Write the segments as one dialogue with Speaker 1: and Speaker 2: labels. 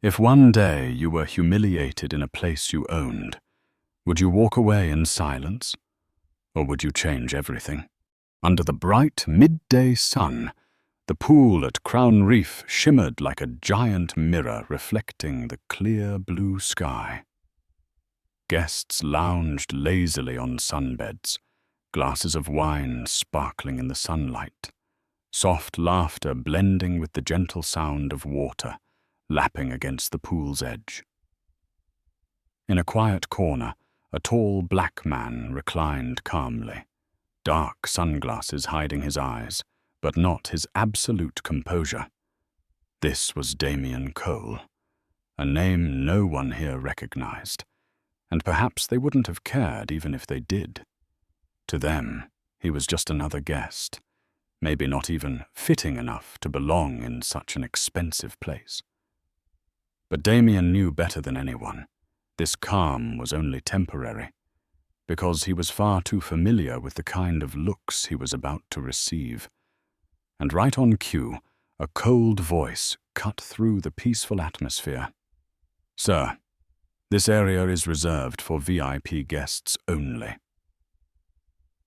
Speaker 1: If one day you were humiliated in a place you owned, would you walk away in silence? Or would you change everything? Under the bright midday sun, the pool at Crown Reef shimmered like a giant mirror reflecting the clear blue sky. Guests lounged lazily on sunbeds, glasses of wine sparkling in the sunlight, soft laughter blending with the gentle sound of water lapping against the pool's edge. In a quiet corner, a tall black man reclined calmly, dark sunglasses hiding his eyes, but not his absolute composure. This was Damian Cole, a name no one here recognized, and perhaps they wouldn't have cared even if they did. To them, he was just another guest, maybe not even fitting enough to belong in such an expensive place. But Damian knew better than anyone. This calm was only temporary, because he was far too familiar with the kind of looks he was about to receive. And right on cue, a cold voice cut through the peaceful atmosphere. "Sir, this area is reserved for VIP guests only."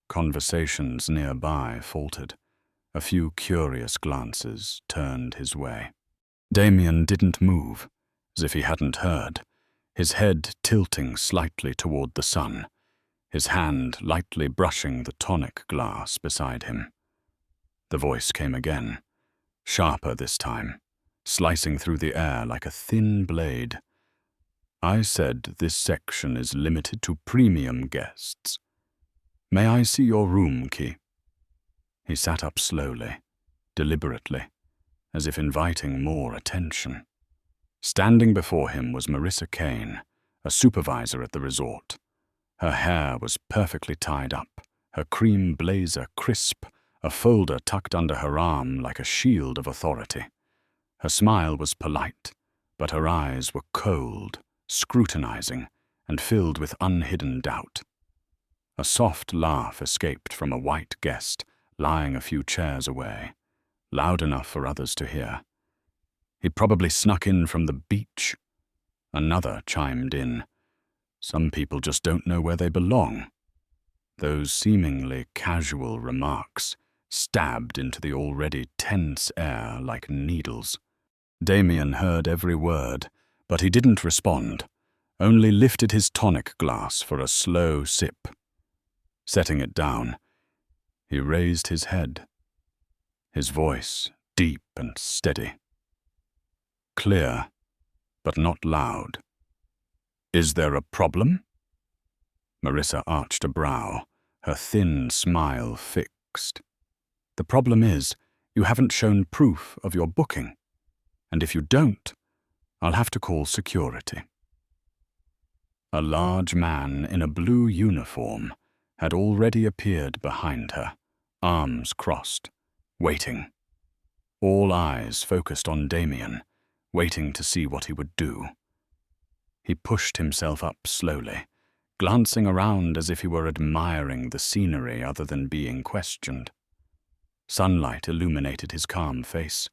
Speaker 1: Conversations nearby faltered. A few curious glances turned his way. Damian didn't move, as if he hadn't heard, his head tilting slightly toward the sun, his hand lightly brushing the tonic glass beside him. The voice came again, sharper this time, slicing through the air like a thin blade. "I said this section is limited to premium guests. May I see your room key?" He sat up slowly, deliberately, as if inviting more attention. Standing before him was Marissa Kane, a supervisor at the resort. Her hair was perfectly tied up, her cream blazer crisp, a folder tucked under her arm like a shield of authority. Her smile was polite, but her eyes were cold, scrutinizing, and filled with unhidden doubt. A soft laugh escaped from a white guest lying a few chairs away, loud enough for others to hear. He'd probably snuck in from the beach. Another chimed in. Some people just don't know where they belong. Those seemingly casual remarks stabbed into the already tense air like needles. Damian heard every word, but he didn't respond, only lifted his tonic glass for a slow sip. Setting it down, he raised his head, his voice deep and steady. Clear, but not loud. "Is there a problem?" Marissa arched a brow, her thin smile fixed. "The problem is, you haven't shown proof of your booking. And if you don't, I'll have to call security." A large man in a blue uniform had already appeared behind her, arms crossed, waiting. All eyes focused on Damian, waiting to see what he would do. He pushed himself up slowly, glancing around as if he were admiring the scenery other than being questioned. Sunlight illuminated his calm face,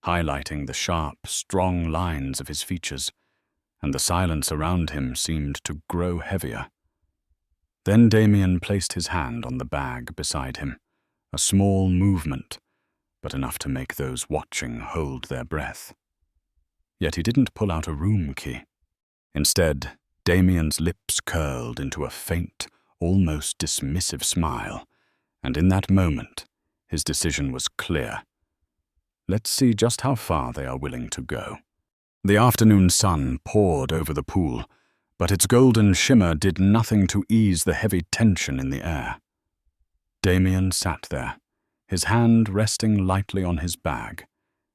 Speaker 1: highlighting the sharp, strong lines of his features, and the silence around him seemed to grow heavier. Then Damian placed his hand on the bag beside him, a small movement, but enough to make those watching hold their breath. Yet he didn't pull out a room key. Instead, Damian's lips curled into a faint, almost dismissive smile, and in that moment, his decision was clear. Let's see just how far they are willing to go. The afternoon sun poured over the pool, but its golden shimmer did nothing to ease the heavy tension in the air. Damian sat there, his hand resting lightly on his bag,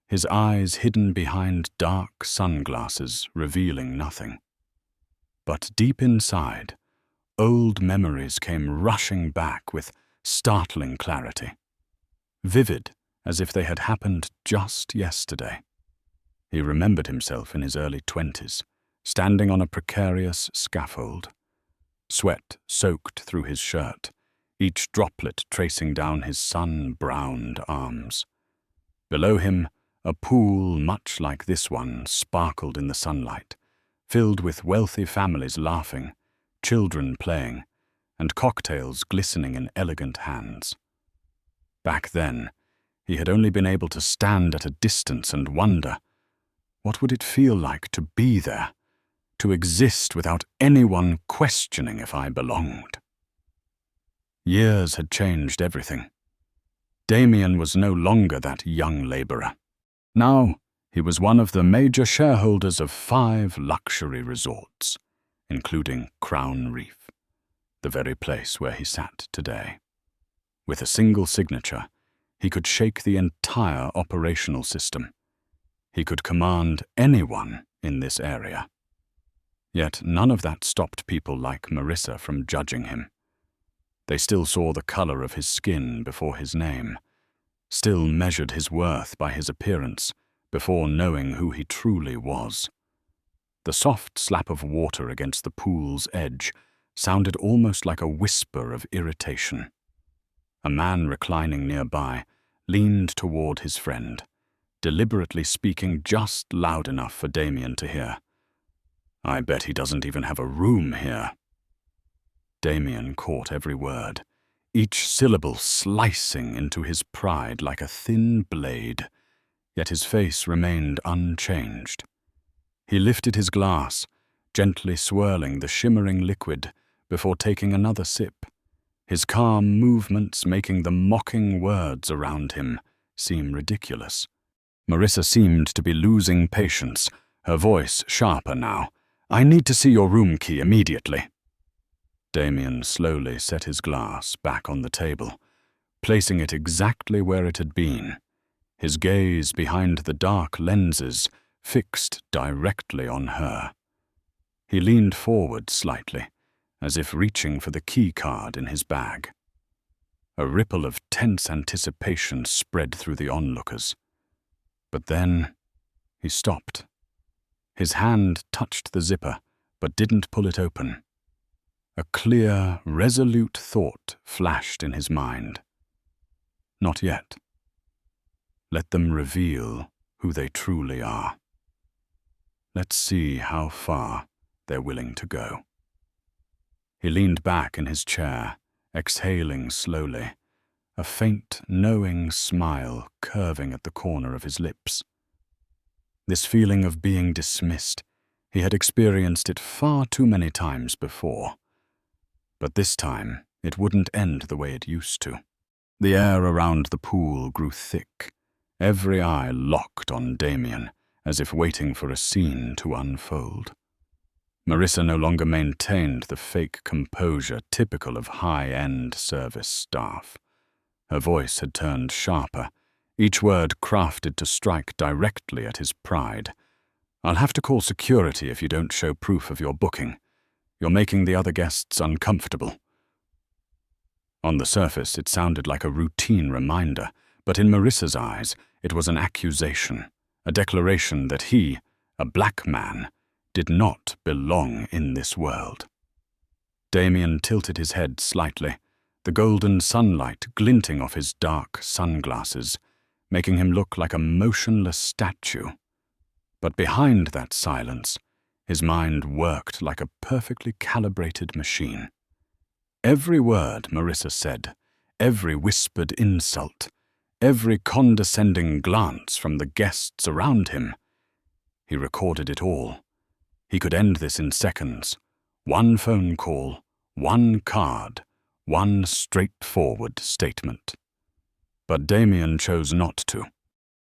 Speaker 1: his eyes hidden behind dark sunglasses, revealing nothing. But deep inside, old memories came rushing back with startling clarity, vivid as if they had happened just yesterday. He remembered himself in his early 20s, standing on a precarious scaffold. Sweat soaked through his shirt, each droplet tracing down his sun-browned arms. Below him, A pool much like this one sparkled in the sunlight, filled with wealthy families laughing, children playing, and cocktails glistening in elegant hands. Back then, he had only been able to stand at a distance and wonder, what would it feel like to be there, to exist without anyone questioning if I belonged? Years had changed everything. Damian was no longer that young laborer. Now, he was one of the major shareholders of 5 luxury resorts, including Crown Reef, the very place where he sat today. With a single signature, he could shake the entire operational system. He could command anyone in this area. Yet none of that stopped people like Marissa from judging him. They still saw the color of his skin before his name, still measured his worth by his appearance before knowing who he truly was. The soft slap of water against the pool's edge sounded almost like a whisper of irritation. A man reclining nearby leaned toward his friend, deliberately speaking just loud enough for Damian to hear. "I bet he doesn't even have a room here." Damian caught every word, each syllable slicing into his pride like a thin blade, yet his face remained unchanged. He lifted his glass, gently swirling the shimmering liquid before taking another sip, his calm movements making the mocking words around him seem ridiculous. Marissa seemed to be losing patience, her voice sharper now. "I need to see your room key immediately." Damian slowly set his glass back on the table, placing it exactly where it had been, his gaze behind the dark lenses fixed directly on her. He leaned forward slightly, as if reaching for the key card in his bag. A ripple of tense anticipation spread through the onlookers. But then he stopped. His hand touched the zipper, but didn't pull it open. A clear, resolute thought flashed in his mind. Not yet. Let them reveal who they truly are. Let's see how far they're willing to go. He leaned back in his chair, exhaling slowly, a faint, knowing smile curving at the corner of his lips. This feeling of being dismissed, he had experienced it far too many times before. But this time, it wouldn't end the way it used to. The air around the pool grew thick, every eye locked on Damian, as if waiting for a scene to unfold. Marissa no longer maintained the fake composure typical of high-end service staff. Her voice had turned sharper, each word crafted to strike directly at his pride. "I'll have to call security if you don't show proof of your booking. You're making the other guests uncomfortable." On the surface, it sounded like a routine reminder, but in Marissa's eyes, it was an accusation, a declaration that he, a black man, did not belong in this world. Damian tilted his head slightly, the golden sunlight glinting off his dark sunglasses, making him look like a motionless statue. But behind that silence, his mind worked like a perfectly calibrated machine. Every word Marissa said, every whispered insult, every condescending glance from the guests around him, he recorded it all. He could end this in seconds. One phone call, one card, one straightforward statement. But Damian chose not to.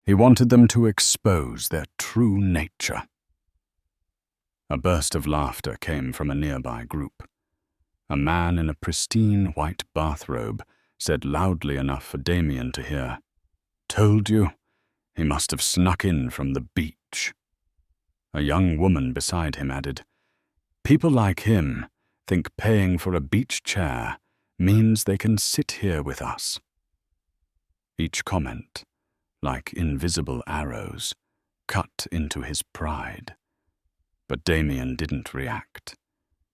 Speaker 1: He wanted them to expose their true nature. A burst of laughter came from a nearby group. A man in a pristine white bathrobe said loudly enough for Damian to hear, "Told you? He must have snuck in from the beach." A young woman beside him added, "People like him think paying for a beach chair means they can sit here with us." Each comment, like invisible arrows, cut into his pride. But Damian didn't react.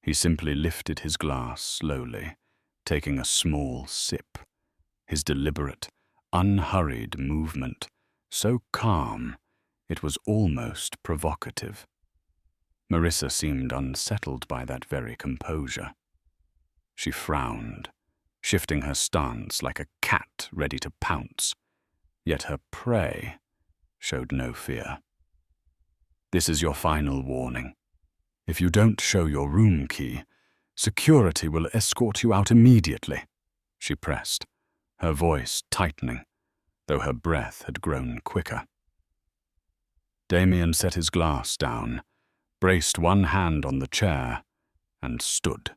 Speaker 1: He simply lifted his glass slowly, taking a small sip, his deliberate, unhurried movement so calm it was almost provocative. Marissa seemed unsettled by that very composure. She frowned, shifting her stance like a cat ready to pounce, yet her prey showed no fear. "This is your final warning. If you don't show your room key, security will escort you out immediately," she pressed, her voice tightening, though her breath had grown quicker. Damian set his glass down, braced one hand on the chair, and stood.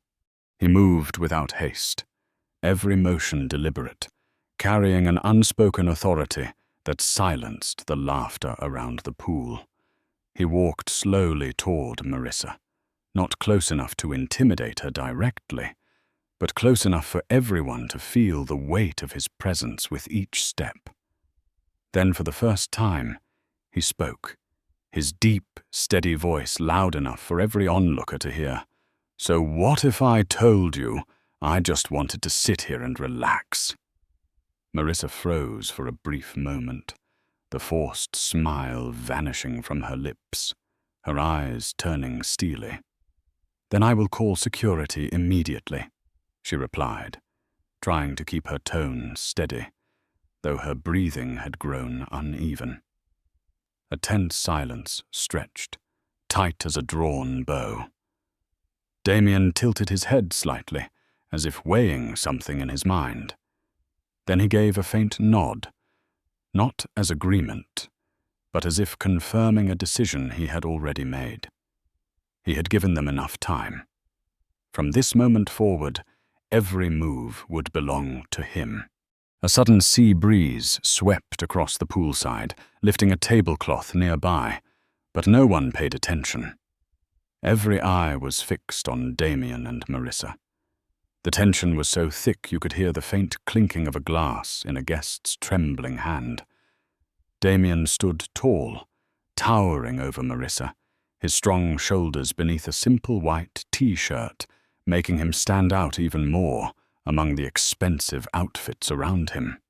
Speaker 1: He moved without haste, every motion deliberate, carrying an unspoken authority that silenced the laughter around the pool. He walked slowly toward Marissa, not close enough to intimidate her directly, but close enough for everyone to feel the weight of his presence with each step. Then, for the first time, he spoke, his deep, steady voice loud enough for every onlooker to hear. "So what if I told you I just wanted to sit here and relax?" Marissa froze for a brief moment, the forced smile vanishing from her lips, her eyes turning steely. "Then I will call security immediately," she replied, trying to keep her tone steady, though her breathing had grown uneven. A tense silence stretched, tight as a drawn bow. Damian tilted his head slightly, as if weighing something in his mind. Then he gave a faint nod, not as agreement, but as if confirming a decision he had already made. He had given them enough time. From this moment forward, every move would belong to him. A sudden sea breeze swept across the poolside, lifting a tablecloth nearby, but no one paid attention. Every eye was fixed on Damian and Marissa. The tension was so thick you could hear the faint clinking of a glass in a guest's trembling hand. Damian stood tall, towering over Marissa, his strong shoulders beneath a simple white T-shirt, making him stand out even more among the expensive outfits around him.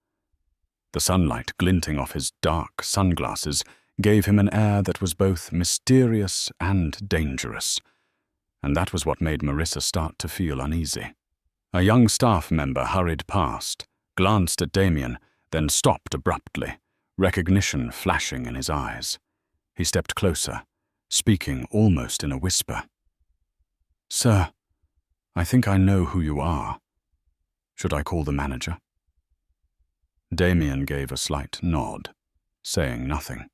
Speaker 1: The sunlight glinting off his dark sunglasses gave him an air that was both mysterious and dangerous, and that was what made Marissa start to feel uneasy. A young staff member hurried past, glanced at Damian, then stopped abruptly, recognition flashing in his eyes. He stepped closer, speaking almost in a whisper. "Sir, I think I know who you are. Should I call the manager?" Damian gave a slight nod, saying nothing.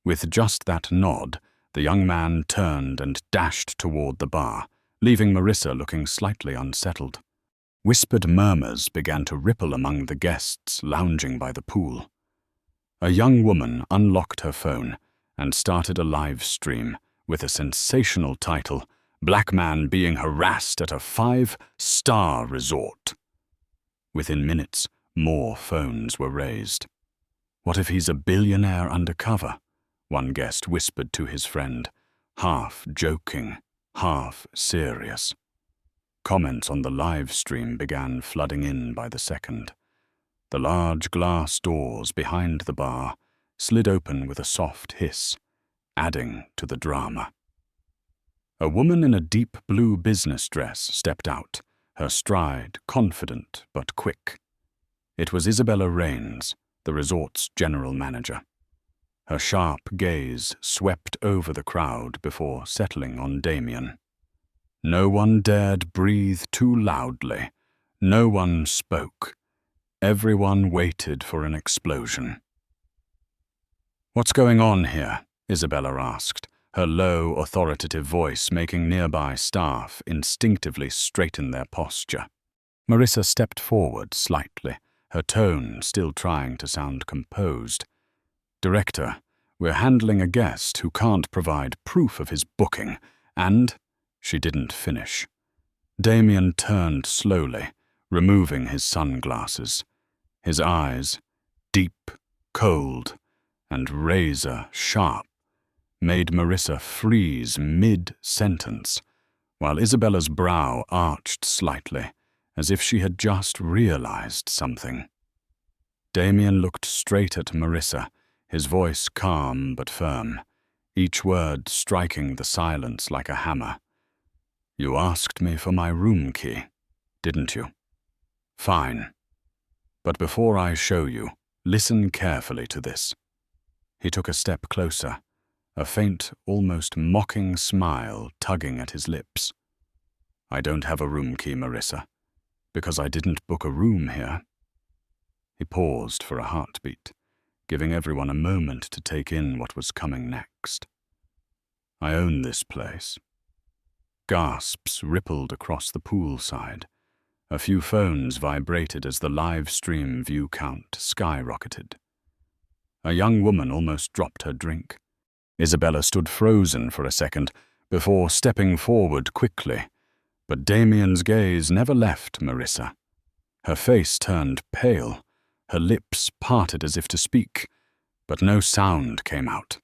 Speaker 1: With just that nod, the young man turned and dashed toward the bar, leaving Marissa looking slightly unsettled. Whispered murmurs began to ripple among the guests lounging by the pool. A young woman unlocked her phone and started a live stream with a sensational title, "Black Man Being Harassed at a 5-Star Resort." Within minutes, more phones were raised. "What if he's a billionaire undercover?" one guest whispered to his friend, half joking, half serious. Comments on the live stream began flooding in by the second. The large glass doors behind the bar slid open with a soft hiss, adding to the drama. A woman in a deep blue business dress stepped out, her stride confident but quick. It was Isabella Raines, the resort's general manager. Her sharp gaze swept over the crowd before settling on Damian. No one dared breathe too loudly. No one spoke. Everyone waited for an explosion. "What's going on here?" Isabella asked, her low, authoritative voice making nearby staff instinctively straighten their posture. Marissa stepped forward slightly, her tone still trying to sound composed. "Director, we're handling a guest who can't provide proof of his booking, and—" She didn't finish. Damian turned slowly, removing his sunglasses. His eyes, deep, cold, and razor-sharp, made Marissa freeze mid-sentence, while Isabella's brow arched slightly, as if she had just realized something. Damian looked straight at Marissa, his voice calm but firm, each word striking the silence like a hammer. "You asked me for my room key, didn't you? Fine. But before I show you, listen carefully to this." He took a step closer, a faint, almost mocking smile tugging at his lips. "I don't have a room key, Marissa, because I didn't book a room here." He paused for a heartbeat, giving everyone a moment to take in what was coming next. "I own this place." Gasps rippled across the poolside. A few phones vibrated as the live stream view count skyrocketed. A young woman almost dropped her drink. Isabella stood frozen for a second before stepping forward quickly, but Damian's gaze never left Marissa. Her face turned pale, her lips parted as if to speak, but no sound came out.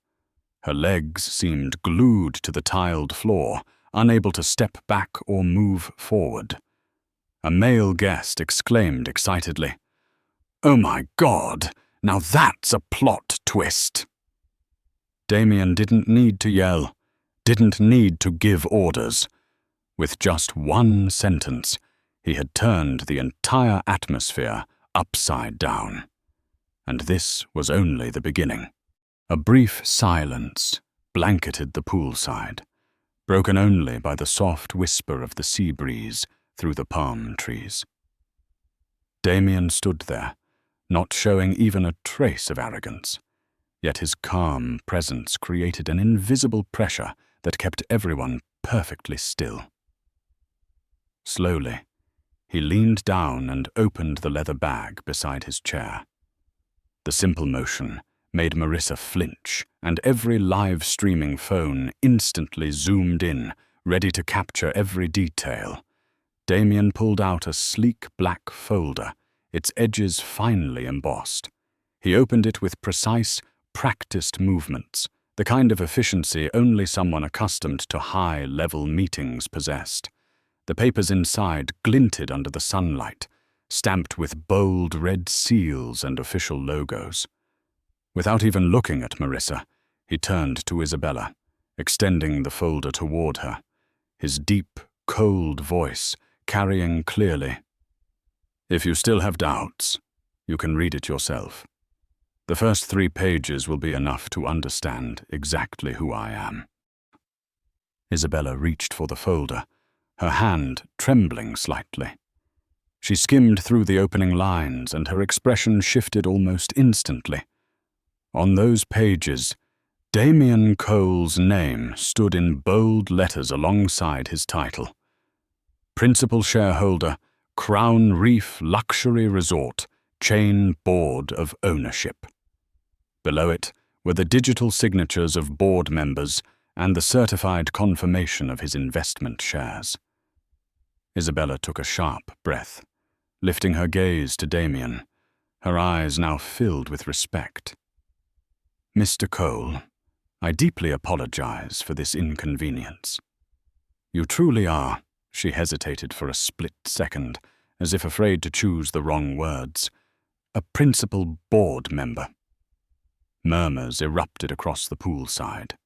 Speaker 1: Her legs seemed glued to the tiled floor, unable to step back or move forward. A male guest exclaimed excitedly, "Oh my God, now that's a plot twist!" Damian didn't need to yell, didn't need to give orders. With just one sentence, he had turned the entire atmosphere upside down. And this was only the beginning. A brief silence blanketed the poolside, broken only by the soft whisper of the sea breeze through the palm trees. Damian stood there, not showing even a trace of arrogance, yet his calm presence created an invisible pressure that kept everyone perfectly still. Slowly, he leaned down and opened the leather bag beside his chair. The simple motion made Marissa flinch, and every live streaming phone instantly zoomed in, ready to capture every detail. Damian pulled out a sleek black folder, its edges finely embossed. He opened it with precise, practiced movements, the kind of efficiency only someone accustomed to high-level meetings possessed. The papers inside glinted under the sunlight, stamped with bold red seals and official logos. Without even looking at Marissa, he turned to Isabella, extending the folder toward her, his deep, cold voice carrying clearly, "If you still have doubts, you can read it yourself. The first 3 pages will be enough to understand exactly who I am." Isabella reached for the folder, her hand trembling slightly. She skimmed through the opening lines, and her expression shifted almost instantly. On those pages, Damian Cole's name stood in bold letters alongside his title. Principal shareholder, Crown Reef Luxury Resort, Chain Board of Ownership. Below it were the digital signatures of board members and the certified confirmation of his investment shares. Isabella took a sharp breath, lifting her gaze to Damian, her eyes now filled with respect. "Mr. Cole, I deeply apologize for this inconvenience. You truly are," she hesitated for a split second, as if afraid to choose the wrong words, "a principal board member." Murmurs erupted across the poolside.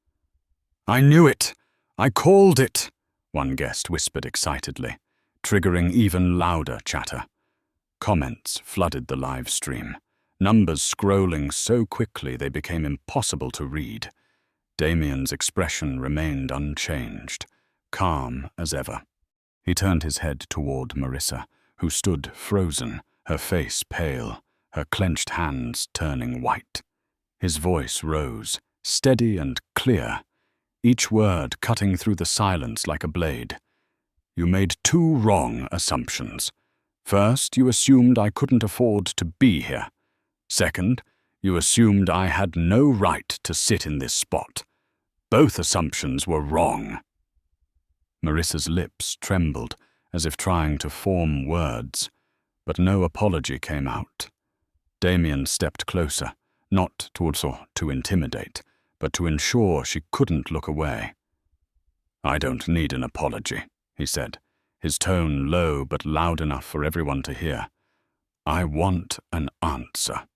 Speaker 1: "I knew it! I called it!" one guest whispered excitedly, triggering even louder chatter. Comments flooded the live stream, numbers scrolling so quickly they became impossible to read. Damian's expression remained unchanged, calm as ever. He turned his head toward Marissa, who stood frozen, her face pale, her clenched hands turning white. His voice rose, steady and clear, each word cutting through the silence like a blade. "You made 2 wrong assumptions. First, you assumed I couldn't afford to be here. Second, you assumed I had no right to sit in this spot. Both assumptions were wrong." Marissa's lips trembled, as if trying to form words, but no apology came out. Damian stepped closer, not to intimidate, but to ensure she couldn't look away. "I don't need an apology," he said, his tone low but loud enough for everyone to hear. "I want an answer."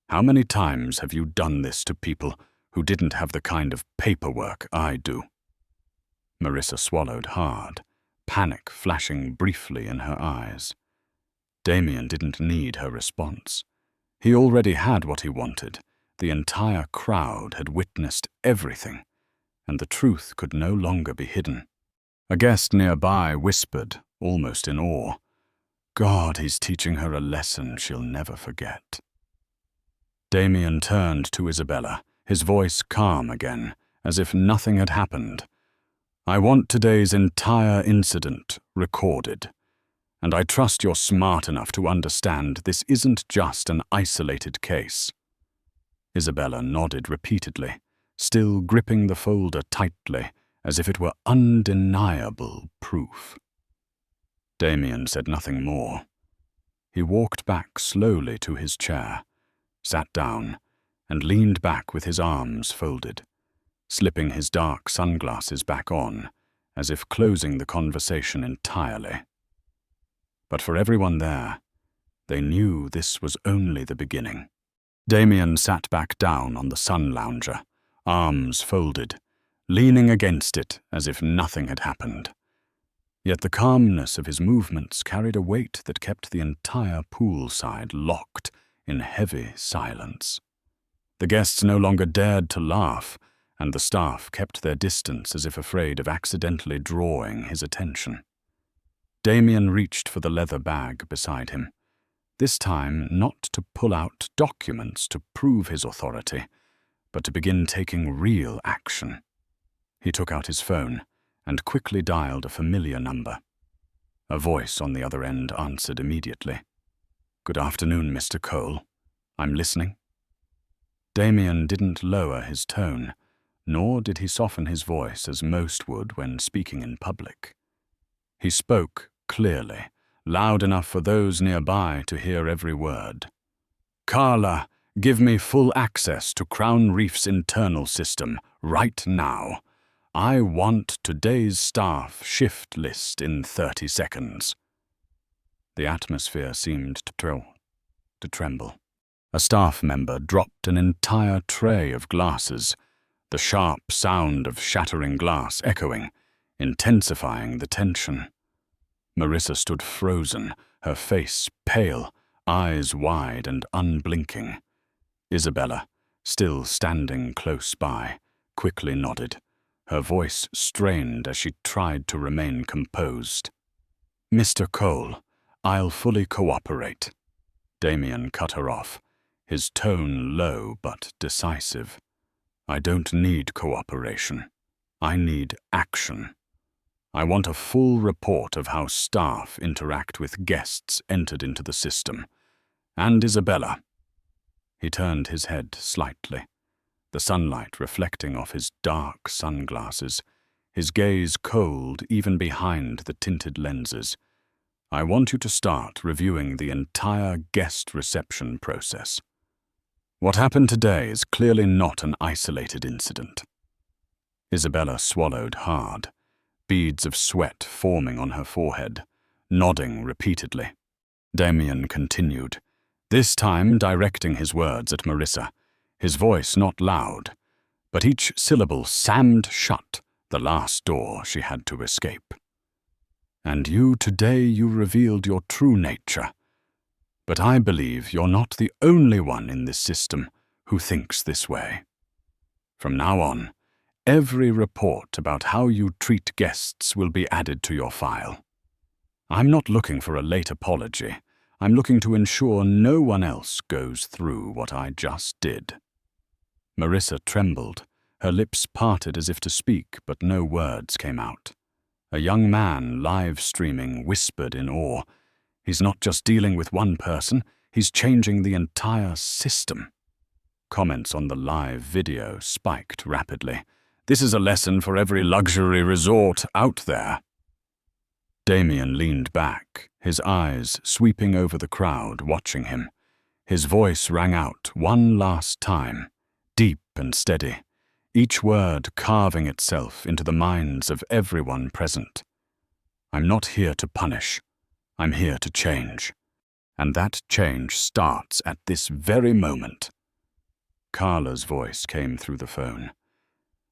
Speaker 1: How many times have you done this to people who didn't have the kind of paperwork I do?" Marissa swallowed hard, panic flashing briefly in her eyes. Damian didn't need her response. He already had what he wanted. The entire crowd had witnessed everything, and the truth could no longer be hidden. A guest nearby whispered, almost in awe, "God, he's teaching her a lesson she'll never forget." Damian turned to Isabella, his voice calm again, as if nothing had happened. "I want today's entire incident recorded, and I trust you're smart enough to understand this isn't just an isolated case." Isabella nodded repeatedly, still gripping the folder tightly, as if it were undeniable proof. Damian said nothing more. He walked back slowly to his chair, sat down, and leaned back with his arms folded, slipping his dark sunglasses back on, as if closing the conversation entirely. But for everyone there, they knew this was only the beginning. Damian sat back down on the sun lounger, arms folded, leaning against it as if nothing had happened. Yet the calmness of his movements carried a weight that kept the entire poolside locked in heavy silence. The guests no longer dared to laugh, and the staff kept their distance as if afraid of accidentally drawing his attention. Damian reached for the leather bag beside him, this time not to pull out documents to prove his authority, but to begin taking real action. He took out his phone and quickly dialed a familiar number. A voice on the other end answered immediately. "Good afternoon, Mr. Cole. I'm listening." Damian didn't lower his tone, nor did he soften his voice as most would when speaking in public. He spoke clearly, loud enough for those nearby to hear every word. "Carla, give me full access to Crown Reef's internal system right now. I want today's staff shift list in 30 seconds. The atmosphere seemed to tremble. A staff member dropped an entire tray of glasses, the sharp sound of shattering glass echoing, intensifying the tension. Marissa stood frozen, her face pale, eyes wide and unblinking. Isabella, still standing close by, quickly nodded, her voice strained as she tried to remain composed. "Mr. Cole, I'll fully cooperate." Damian cut her off, his tone low but decisive. "I don't need cooperation. I need action. I want a full report of how staff interact with guests entered into the system. And Isabella." He turned his head slightly, the sunlight reflecting off his dark sunglasses, his gaze cold even behind the tinted lenses. "I want you to start reviewing the entire guest reception process. What happened today is clearly not an isolated incident." Isabella swallowed hard, beads of sweat forming on her forehead, nodding repeatedly. Damian continued, this time directing his words at Marissa, his voice not loud, but each syllable slammed shut the last door she had to escape. "And today you revealed your true nature. But I believe you're not the only one in this system who thinks this way. From now on, every report about how you treat guests will be added to your file. I'm not looking for a late apology. I'm looking to ensure no one else goes through what I just did." Marissa trembled, her lips parted as if to speak, but no words came out. A young man live streaming whispered in awe, "He's not just dealing with one person, he's changing the entire system." Comments on the live video spiked rapidly. "This is a lesson for every luxury resort out there." Damian leaned back, his eyes sweeping over the crowd watching him. His voice rang out one last time, deep and steady, each word carving itself into the minds of everyone present. "I'm not here to punish. I'm here to change. And that change starts at this very moment." Carla's voice came through the phone.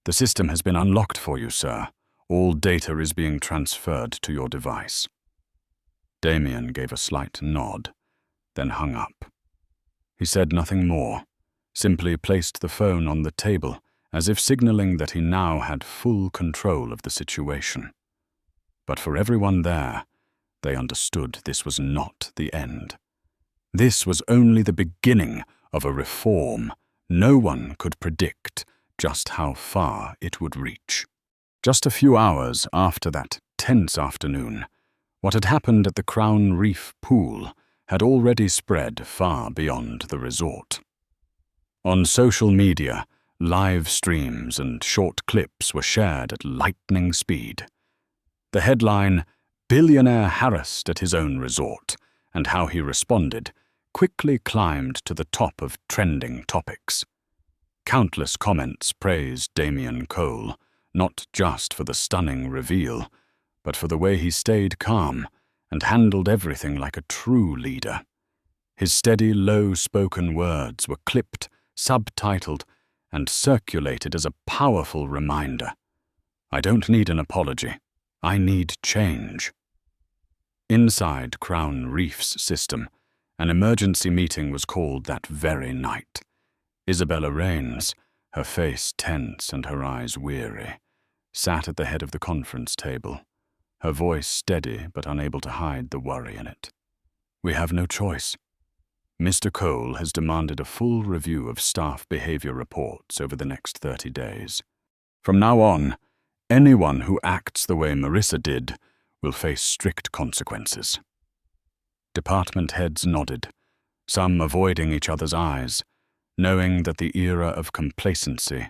Speaker 1: "The system has been unlocked for you, sir. All data is being transferred to your device." Damian gave a slight nod, then hung up. He said nothing more, simply placed the phone on the table, as if signaling that he now had full control of the situation. But for everyone there, they understood this was not the end. This was only the beginning of a reform no one could predict just how far it would reach. Just a few hours after that tense afternoon, what had happened at the Crown Reef pool had already spread far beyond the resort. On social media, live streams and short clips were shared at lightning speed. The headline, "Billionaire Harassed at His Own Resort," and how he responded, quickly climbed to the top of trending topics. Countless comments praised Damian Cole, not just for the stunning reveal, but for the way he stayed calm and handled everything like a true leader. His steady, low-spoken words were clipped, subtitled, and circulated as a powerful reminder. "I don't need an apology. I need change." Inside Crown Reef's system, an emergency meeting was called that very night. Isabella Raines, her face tense and her eyes weary, sat at the head of the conference table, her voice steady but unable to hide the worry in it. "We have no choice. Mr. Cole has demanded a full review of staff behavior reports over the next 30 days. From now on, anyone who acts the way Marissa did will face strict consequences." Department heads nodded, some avoiding each other's eyes, knowing that the era of complacency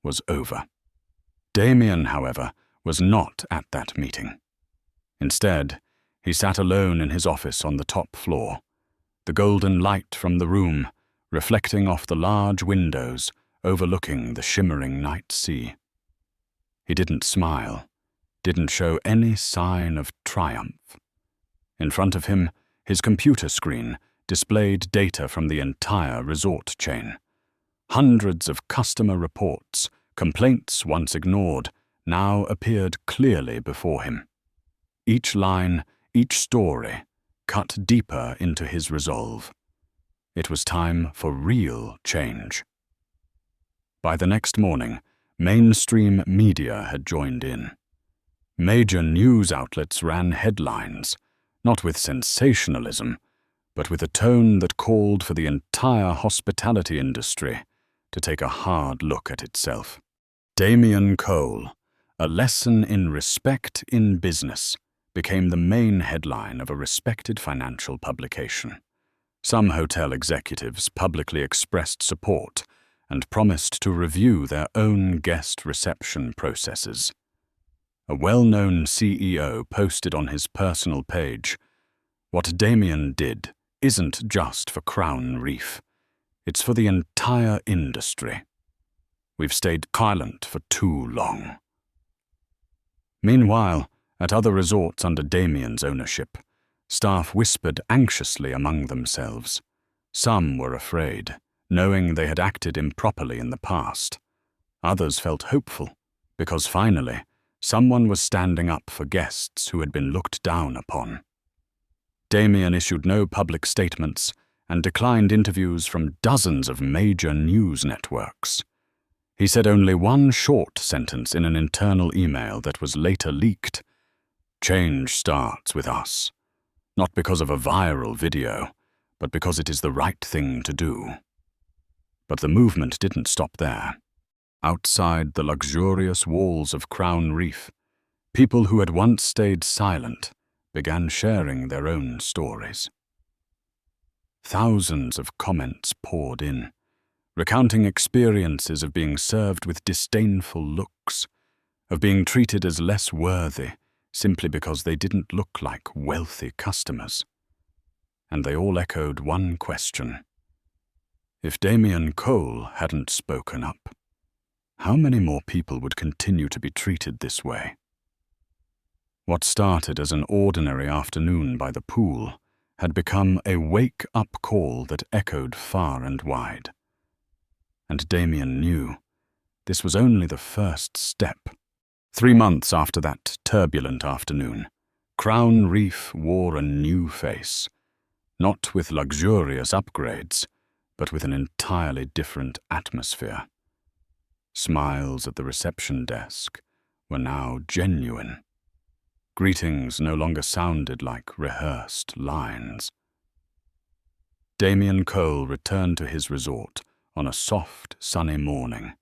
Speaker 1: was over. Damian, however, was not at that meeting. Instead, he sat alone in his office on the top floor, the golden light from the room reflecting off the large windows overlooking the shimmering night sea. He didn't smile, didn't show any sign of triumph. In front of him, his computer screen displayed data from the entire resort chain. Hundreds of customer reports, complaints once ignored, now appeared clearly before him. Each line, each story, cut deeper into his resolve. It was time for real change. By the next morning, mainstream media had joined in. Major news outlets ran headlines, not with sensationalism, but with a tone that called for the entire hospitality industry to take a hard look at itself. Damian Cole, a lesson in respect in business, became the main headline of a respected financial publication. Some hotel executives publicly expressed support and promised to review their own guest reception processes. A well-known CEO posted on his personal page, "What Damian did isn't just for Crown Reef. It's for the entire industry. We've stayed silent for too long." Meanwhile, at other resorts under Damian's ownership, staff whispered anxiously among themselves. Some were afraid, knowing they had acted improperly in the past. Others felt hopeful, because finally, someone was standing up for guests who had been looked down upon. Damian issued no public statements and declined interviews from dozens of major news networks. He said only one short sentence in an internal email that was later leaked. "Change starts with us, not because of a viral video, but because it is the right thing to do." But the movement didn't stop there. Outside the luxurious walls of Crown Reef, people who had once stayed silent began sharing their own stories. Thousands of comments poured in, recounting experiences of being served with disdainful looks, of being treated as less worthy simply because they didn't look like wealthy customers. And they all echoed one question. If Damian Cole hadn't spoken up, how many more people would continue to be treated this way? What started as an ordinary afternoon by the pool had become a wake-up call that echoed far and wide. And Damian knew this was only the first step. 3 months after that turbulent afternoon, Crown Reef wore a new face, not with luxurious upgrades, but with an entirely different atmosphere. Smiles at the reception desk were now genuine. Greetings no longer sounded like rehearsed lines. Damian Cole returned to his resort on a soft, sunny morning,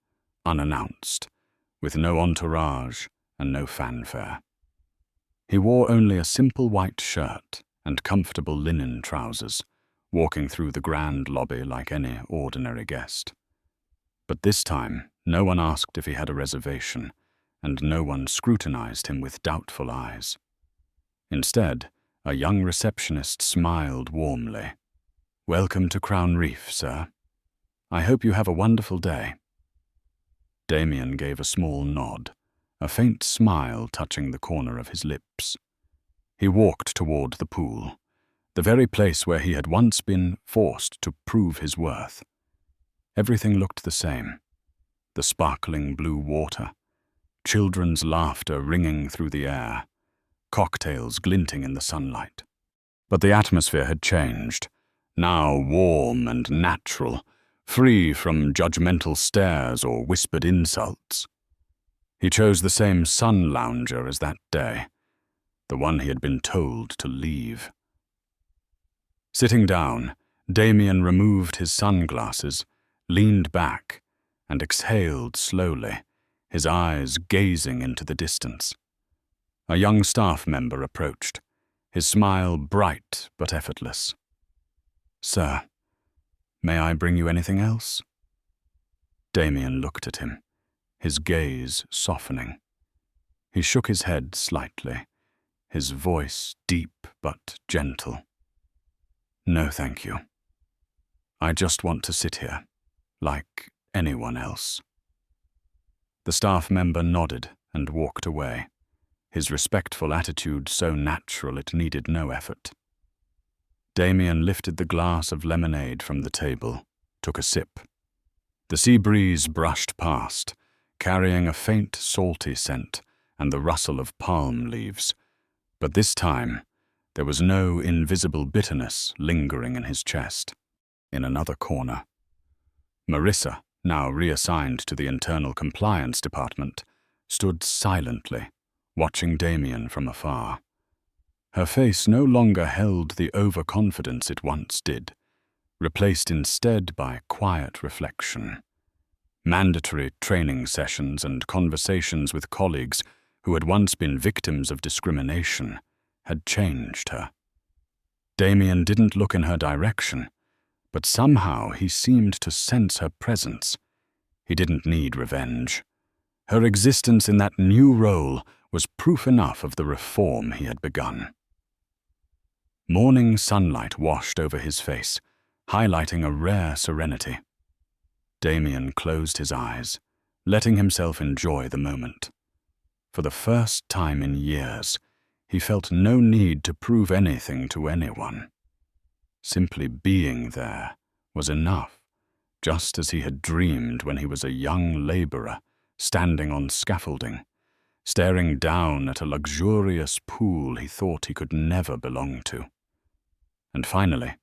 Speaker 1: unannounced, with no entourage and no fanfare. He wore only a simple white shirt and comfortable linen trousers, walking through the grand lobby like any ordinary guest. But this time, no one asked if he had a reservation, and no one scrutinized him with doubtful eyes. Instead, a young receptionist smiled warmly. "Welcome to Crown Reef, sir. I hope you have a wonderful day." Damian gave a small nod, a faint smile touching the corner of his lips. He walked toward the pool, the very place where he had once been forced to prove his worth. Everything looked the same. The sparkling blue water, children's laughter ringing through the air, cocktails glinting in the sunlight. But the atmosphere had changed, now warm and natural, free from judgmental stares or whispered insults. He chose the same sun lounger as that day, the one he had been told to leave. Sitting down, Damian removed his sunglasses, leaned back, and exhaled slowly, his eyes gazing into the distance. A young staff member approached, his smile bright but effortless. "Sir, may I bring you anything else?" Damian looked at him, his gaze softening. He shook his head slightly, his voice deep but gentle. "No, thank you. I just want to sit here, like anyone else." The staff member nodded and walked away, his respectful attitude so natural it needed no effort. Damian lifted the glass of lemonade from the table, took a sip. The sea breeze brushed past, carrying a faint salty scent and the rustle of palm leaves, but this time there was no invisible bitterness lingering in his chest. In another corner, Marissa, now reassigned to the internal compliance department, stood silently, watching Damian from afar. Her face no longer held the overconfidence it once did, replaced instead by quiet reflection. Mandatory training sessions and conversations with colleagues who had once been victims of discrimination had changed her. Damian didn't look in her direction, but somehow he seemed to sense her presence. He didn't need revenge. Her existence in that new role was proof enough of the reform he had begun. Morning sunlight washed over his face, highlighting a rare serenity. Damian closed his eyes, letting himself enjoy the moment. For the first time in years, he felt no need to prove anything to anyone. Simply being there was enough, just as he had dreamed when he was a young laborer standing on scaffolding, staring down at a luxurious pool he thought he could never belong to. And finally,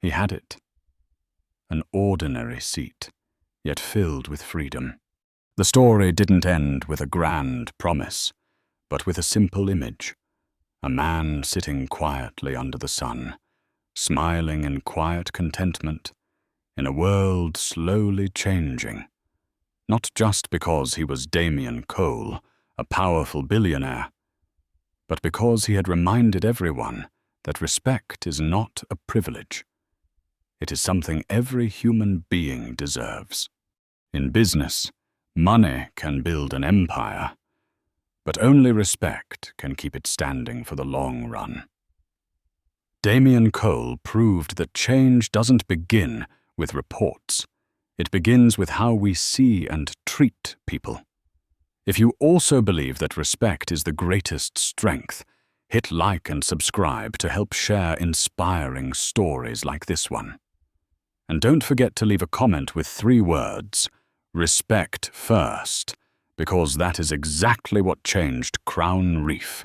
Speaker 1: he had it. An ordinary seat, yet filled with freedom. The story didn't end with a grand promise, but with a simple image. A man sitting quietly under the sun, smiling in quiet contentment, in a world slowly changing. Not just because he was Damian Cole, a powerful billionaire, but because he had reminded everyone that respect is not a privilege. It is something every human being deserves. In business, money can build an empire, but only respect can keep it standing for the long run. Damian Cole proved that change doesn't begin with reports. It begins with how we see and treat people. If you also believe that respect is the greatest strength, hit like and subscribe to help share inspiring stories like this one. And don't forget to leave a comment with 3 words, respect first, because that is exactly what changed Crown Reef.